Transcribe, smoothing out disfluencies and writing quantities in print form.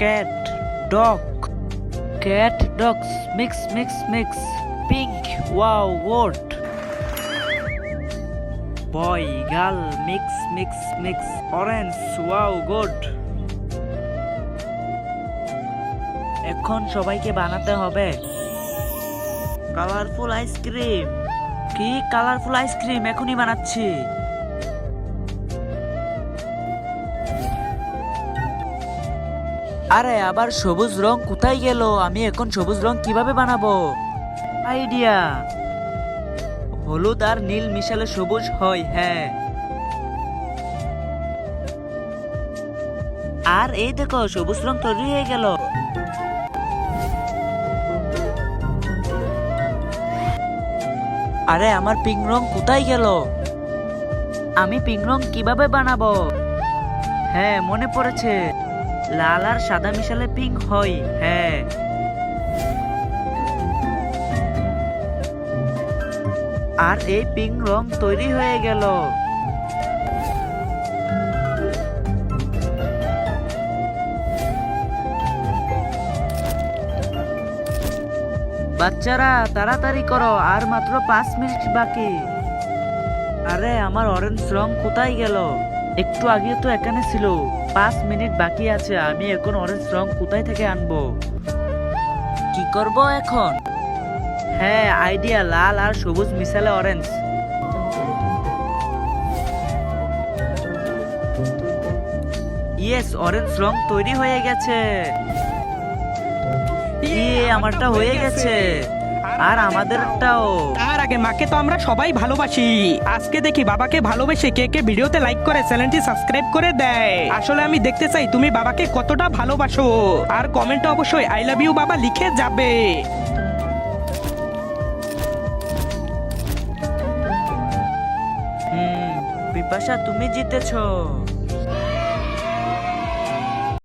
cat, dog, cat, dogs, mix, pink, wow, what? Boy, girl, mix, orange, wow, good. এখন সবাইকে বানাতে হবে colourful ice cream. কি colourful ice cream? এখনই বানাচ্ছি। আরে আবার সবুজ রং কোথায় গেল? আমি এখন সবুজ রং কিভাবে বানাবো? আইডিয়া, হলুদ আর নীল মিশালে সবুজ হয়। হ্যাঁ, আর এই দেখো সবুজ রং তৈরি হয়ে গেল। আরে আমার পিঙ্ক রং কোথায় গেল? আমি পিঙ্ক রং কিভাবে বানাবো? হ্যাঁ, মনে পড়েছে, লাল আর সাদা মিশালে পিঙ্ক হয়। হ্যাঁ, আর এই পিঙ্ক রং তৈরি হয়ে গেল। বাচ্চারা তাড়াতাড়ি করো, আর মাত্র 5 মিনিট বাকি। আরে আমার অরেঞ্জ রং কোথায় গেল? একটু আগে তো এখানে ছিল। 5 মিনিট বাকি আছে, আমি এখন অরেঞ্জ রং কোথায় থেকে আনবো? কি করব এখন? হ্যাঁ, আইডিয়া, লাল আর সবুজ মিশালে অরেঞ্জ। ইয়েস, অরেঞ্জ রং তৈরি হয়ে গেছে। আমারটা হয়ে গেছে, আর আমাদেরটাও। তার আগে মাকে তো আমরা সবাই ভালোবাসি। আজকে দেখি বাবাকে ভালোবেসে কে কে ভিডিওতে লাইক করে চ্যানেলটি সাবস্ক্রাইব করে দেয়। আসলে আমি দেখতে চাই তুমি বাবাকে কতটা ভালোবাসো, আর কমেন্টে অবশ্যই আই লাভ ইউ বাবা লিখে যাবে। বিপাশা, তুমি জিতেছো।